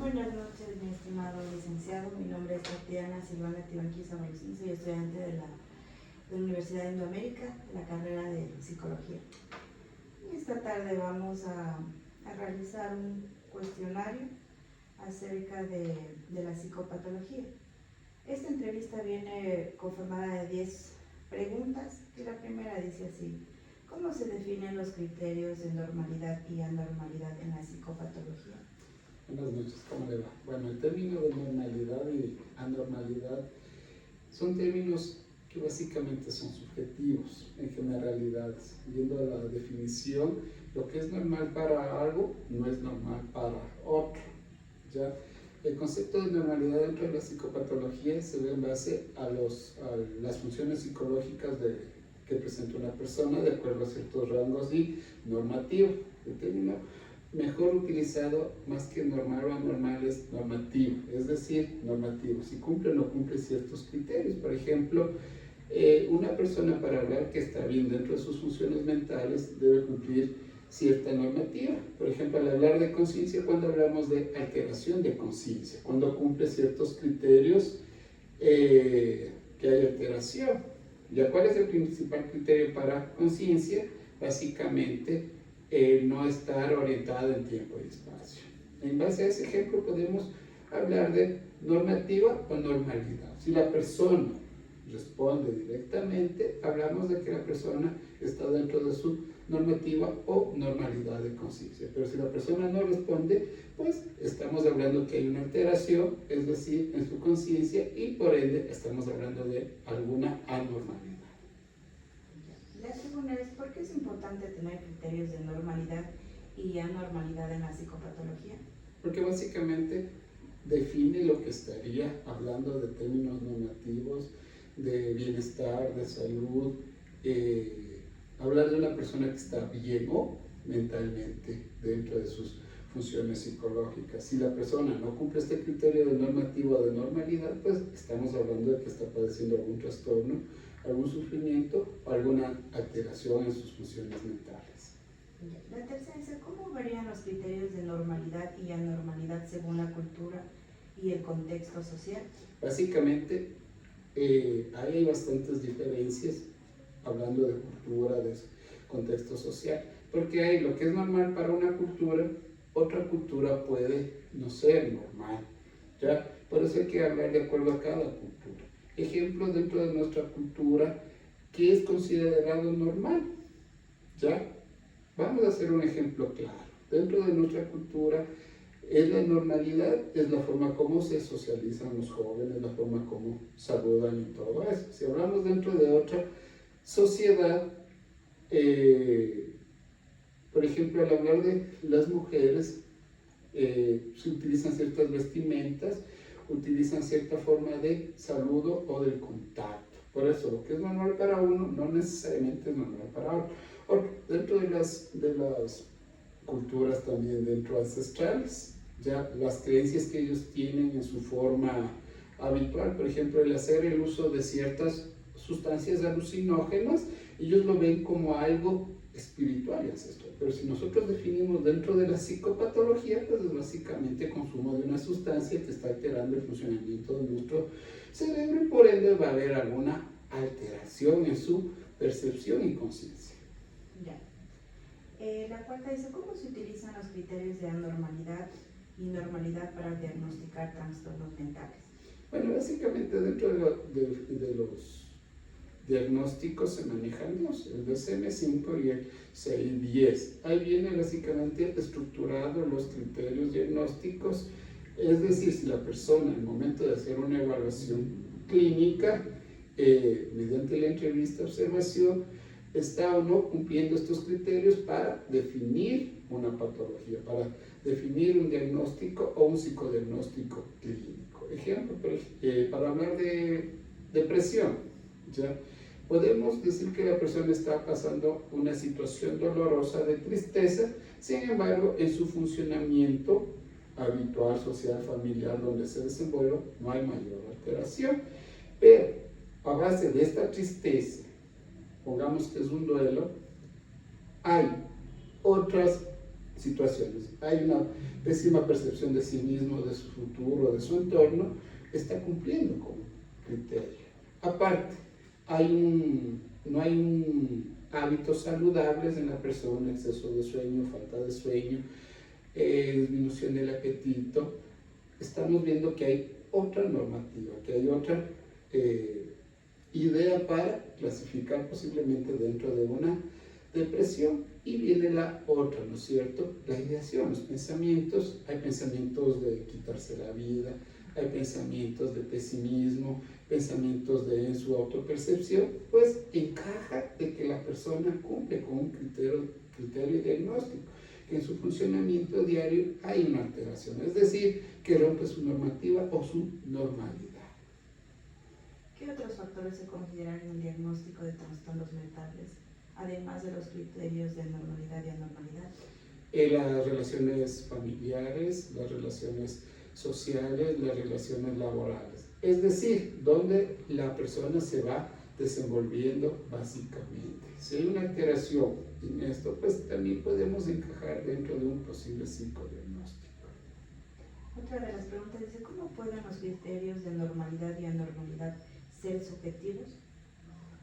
Buenas noches, mi estimado licenciado. Mi nombre es Tatiana Silvana Tibanquiza Maricín, soy estudiante de la Universidad de Indoamérica, de la carrera de Psicología. Y esta tarde vamos a realizar un cuestionario acerca de la psicopatología. Esta entrevista viene conformada de 10 preguntas y la primera dice así: ¿cómo se definen los criterios de normalidad y anormalidad en la psicopatología? Buenas noches, ¿cómo le va? Bueno, el término de normalidad y anormalidad son términos que básicamente son subjetivos en generalidades. Viendo la definición, lo que es normal para algo no es normal para otro, ¿ya? El concepto de normalidad dentro de la psicopatología se ve en base a las funciones psicológicas que presenta una persona de acuerdo a ciertos rangos y normativo. El término mejor utilizado más que normal o anormal es normativo, es decir, normativo, si cumple o no cumple ciertos criterios. Por ejemplo, una persona para hablar que está bien dentro de sus funciones mentales debe cumplir cierta normativa. Por ejemplo, al hablar de conciencia, cuando hablamos de alteración de conciencia, cuando cumple ciertos criterios que hay alteración. ¿Ya cuál es el principal criterio para conciencia? Básicamente, no estar orientado en tiempo y espacio. En base a ese ejemplo podemos hablar de normativa o normalidad. Si la persona responde directamente, hablamos de que la persona está dentro de su normativa o normalidad de conciencia. Pero si la persona no responde, pues estamos hablando que hay una alteración, es decir, en su conciencia, y por ende estamos hablando de alguna anormalidad. La segunda es: ¿por qué es importante tener criterios de normalidad y anormalidad en la psicopatología? Porque básicamente define lo que estaría hablando de términos normativos, de bienestar, de salud, hablar de una persona que está bien o mentalmente dentro de sus funciones psicológicas. Si la persona no cumple este criterio de normativo o de normalidad, pues estamos hablando de que está padeciendo algún trastorno, algún sufrimiento o alguna alteración en sus funciones mentales. La tercera es: ¿cómo varían los criterios de normalidad y anormalidad según la cultura y el contexto social? Básicamente, ahí hay bastantes diferencias, hablando de cultura, de contexto social, porque hay lo que es normal para una cultura, otra cultura puede no ser normal, ¿ya? Por eso hay que hablar de acuerdo a cada cultura. Ejemplos dentro de nuestra cultura, ¿qué es considerado normal? ¿Ya? Vamos a hacer un ejemplo claro. Dentro de nuestra cultura, es la normalidad, es la forma como se socializan los jóvenes, la forma como saludan y todo eso. Si hablamos dentro de otra sociedad, por ejemplo, al hablar de las mujeres, se utilizan ciertas vestimentas, utilizan cierta forma de saludo o del contacto. Por eso, lo que es normal para uno no necesariamente es normal para otro. Dentro de las culturas también dentro ancestrales, ya las creencias que ellos tienen en su forma habitual, por ejemplo, el hacer el uso de ciertas sustancias alucinógenas, ellos lo ven como algo espiritual y ancestral. Pero si nosotros definimos dentro de la psicopatología, pues es básicamente consumo de una sustancia que está alterando el funcionamiento de nuestro cerebro y por ende va a haber alguna alteración en su percepción y conciencia. Ya. La cuarta dice: ¿cómo se utilizan los criterios de anormalidad y normalidad para diagnosticar trastornos mentales? Bueno, básicamente dentro de los diagnósticos se manejan dos, el DSM-5 y el CI-10. Ahí viene básicamente estructurado los criterios diagnósticos, es decir, si la persona en el momento de hacer una evaluación clínica, mediante la entrevista observación, está o no cumpliendo estos criterios para definir una patología, para definir un diagnóstico o un psicodiagnóstico clínico. Ejemplo, para hablar de depresión, ¿ya? Podemos decir que la persona está pasando una situación dolorosa de tristeza, sin embargo, en su funcionamiento habitual, social, familiar, donde se desenvuelve, no hay mayor alteración. Pero a base de esta tristeza, pongamos que es un duelo, hay otras situaciones. Hay una pésima percepción de sí mismo, de su futuro, de su entorno, está cumpliendo con criterio. Aparte, no hay hábitos saludables en la persona, exceso de sueño, falta de sueño, disminución del apetito. Estamos viendo que hay otra normativa, que hay otra idea para clasificar posiblemente dentro de una depresión, y viene la otra, ¿no es cierto? La ideación, los pensamientos. Hay pensamientos de quitarse la vida, hay pensamientos de pesimismo, pensamientos de en su autopercepción, pues encaja de que la persona cumple con un criterio diagnóstico, que en su funcionamiento diario hay una alteración, es decir, que rompe su normativa o su normalidad. ¿Qué otros factores se consideran en el diagnóstico de trastornos mentales, además de los criterios de normalidad y anormalidad? Las relaciones familiares, las relaciones sociales, las relaciones laborales. Es decir, donde la persona se va desenvolviendo básicamente. Si hay una alteración en esto, pues también podemos encajar dentro de un posible psicodiagnóstico. Otra de las preguntas dice, ¿cómo pueden los criterios de normalidad y anormalidad ser subjetivos?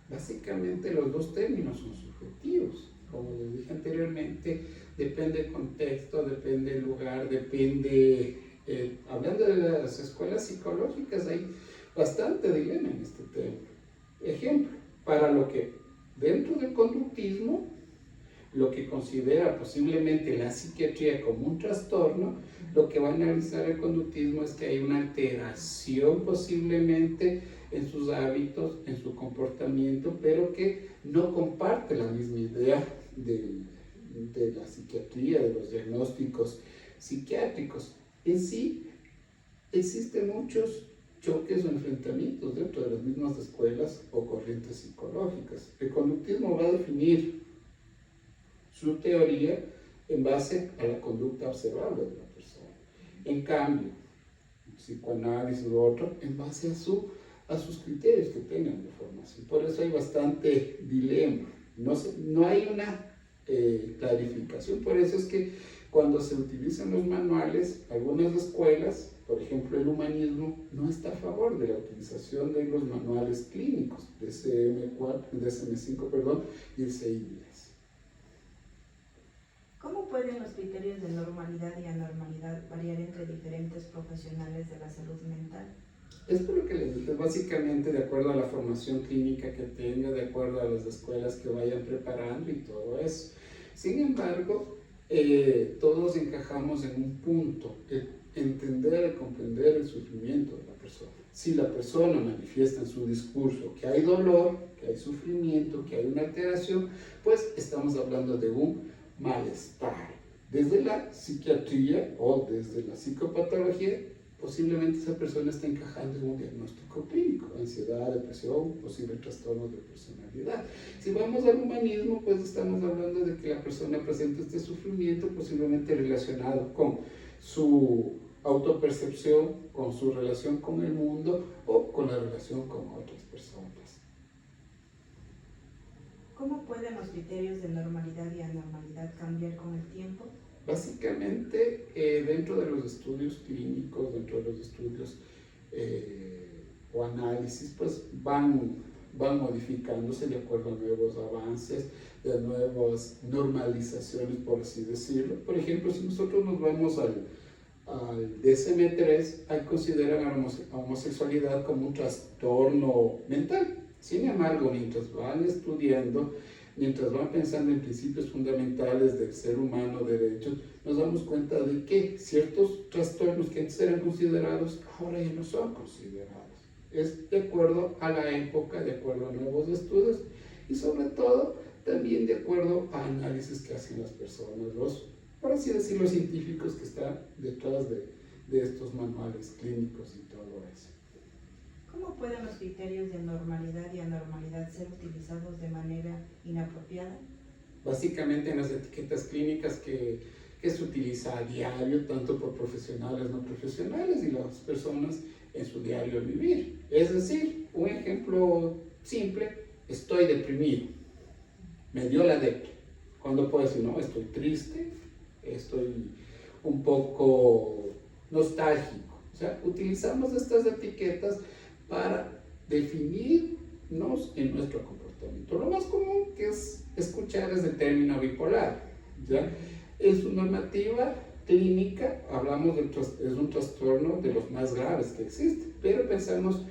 Básicamente los dos términos son subjetivos. Como les dije anteriormente, depende del contexto, depende del lugar, depende... hablando de las escuelas psicológicas, hay bastante dilema en este tema. Ejemplo, para lo que dentro del conductismo, lo que considera posiblemente la psiquiatría como un trastorno, lo que va a analizar el conductismo es que hay una alteración posiblemente en sus hábitos, en su comportamiento, pero que no comparte la misma idea de la psiquiatría, de los diagnósticos psiquiátricos. En sí, existen muchos choques o enfrentamientos dentro de las mismas escuelas o corrientes psicológicas. El conductismo va a definir su teoría en base a la conducta observable de la persona. En cambio, el psicoanálisis u otro, en base a sus criterios que tengan de formación. Por eso hay bastante dilema. No hay una clarificación. Por eso es que cuando se utilizan los manuales, algunas escuelas, por ejemplo el humanismo, no está a favor de la utilización de los manuales clínicos, DSM-5 y el CI-10. ¿Cómo pueden los criterios de normalidad y anormalidad variar entre diferentes profesionales de la salud mental? Es por lo que les dije, básicamente de acuerdo a la formación clínica que tenga, de acuerdo a las escuelas que vayan preparando y todo eso. Sin embargo, todos encajamos en un punto, entender y comprender el sufrimiento de la persona. Si la persona manifiesta en su discurso que hay dolor, que hay sufrimiento, que hay una alteración, pues estamos hablando de un malestar. Desde la psiquiatría o desde la psicopatología, posiblemente esa persona está encajando en un diagnóstico clínico, ansiedad, depresión, posible trastorno de personalidad. Si vamos al humanismo, pues estamos hablando de que la persona presenta este sufrimiento posiblemente relacionado con su autopercepción, con su relación con el mundo o con la relación con otras personas. ¿Cómo pueden los criterios de normalidad y anormalidad cambiar con el tiempo? Básicamente, dentro de los estudios clínicos, dentro de los estudios o análisis, pues van modificándose de acuerdo a nuevos avances, de nuevas normalizaciones, por así decirlo. Por ejemplo, si nosotros nos vamos al DSM-3, ahí consideran a la homosexualidad como un trastorno mental. Sin embargo, mientras van estudiando, mientras van pensando en principios fundamentales del ser humano, derechos, nos damos cuenta de que ciertos trastornos que antes eran considerados, ahora ya no son considerados. Es de acuerdo a la época, de acuerdo a nuevos estudios y sobre todo también de acuerdo a análisis que hacen las personas, por así decirlo, científicos que están detrás de estos manuales clínicos y todo eso. ¿Cómo pueden los criterios de normalidad y anormalidad ser utilizados de manera inapropiada? Básicamente en las etiquetas clínicas que se utiliza a diario, tanto por profesionales, no profesionales y las personas en su diario vivir. Es decir, un ejemplo simple, estoy deprimido, me dio la depre. ¿Cuándo puedo decir, no, estoy triste, estoy un poco nostálgico. O sea, utilizamos estas etiquetas para definirnos en nuestro comportamiento. Lo más común que es escuchar es el término bipolar, ¿ya? En su normativa clínica hablamos es un trastorno de los más graves que existen, pero pensamos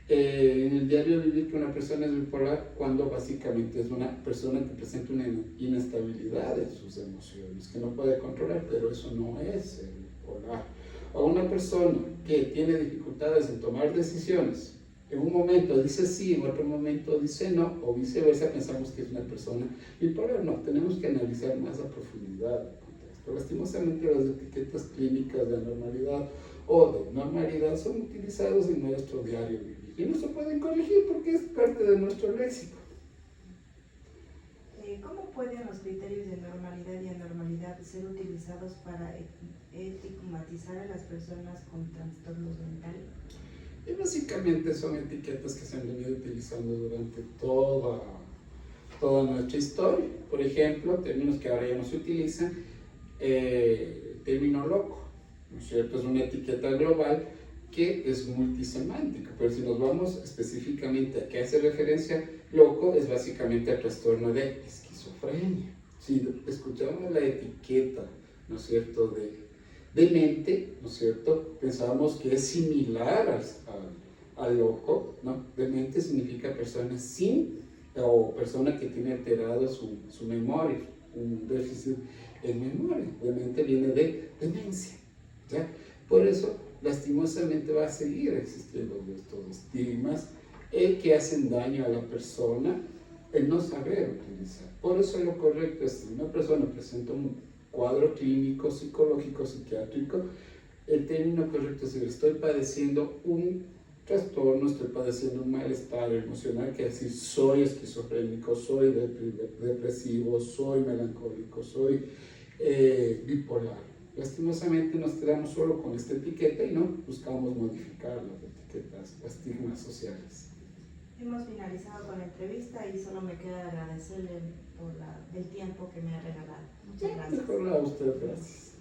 en el diario vivir que una persona es bipolar cuando básicamente es una persona que presenta una inestabilidad en sus emociones, que no puede controlar, pero eso no es bipolar. O una persona que tiene dificultades en tomar decisiones, en un momento dice sí, en otro momento dice no, o viceversa, pensamos que es una persona bipolar. No, tenemos que analizar más a profundidad el contexto. Lastimosamente las etiquetas clínicas de anormalidad o de normalidad son utilizados en nuestro diario vivir y no se pueden corregir porque es parte de nuestro léxico. ¿Cómo pueden los criterios de normalidad y anormalidad ser utilizados para estigmatizar a las personas con trastornos mentales? Y básicamente son etiquetas que se han venido utilizando durante toda nuestra historia. Por ejemplo, términos que ahora ya no se utilizan, término loco, ¿no es cierto? Es una etiqueta global que es multisemántica, pero si nos vamos específicamente a qué hace referencia loco, es básicamente al trastorno de esquizofrenia. Si escuchamos la etiqueta, ¿no es cierto?, de mente, ¿no es cierto?, pensábamos que es similar al loco, ¿no? Demente significa persona sin, o persona que tiene alterado su memoria, un déficit en memoria. Demente viene de demencia, ¿ya? Por eso, lastimosamente va a seguir existiendo estos estigmas que hacen daño a la persona, el no saber utilizar. Por eso lo correcto es, si una persona presenta un cuadro clínico, psicológico, psiquiátrico, el término correcto es decir, estoy padeciendo un trastorno, estoy padeciendo un malestar emocional, que decir, soy esquizofrénico, soy depresivo, soy melancólico, soy bipolar. Lastimosamente nos quedamos solo con esta etiqueta y no buscamos modificar las etiquetas o estigmas sociales. Hemos finalizado con la entrevista y solo me queda agradecerle por el tiempo que me ha regalado. Muchas gracias. Mejor a usted, gracias.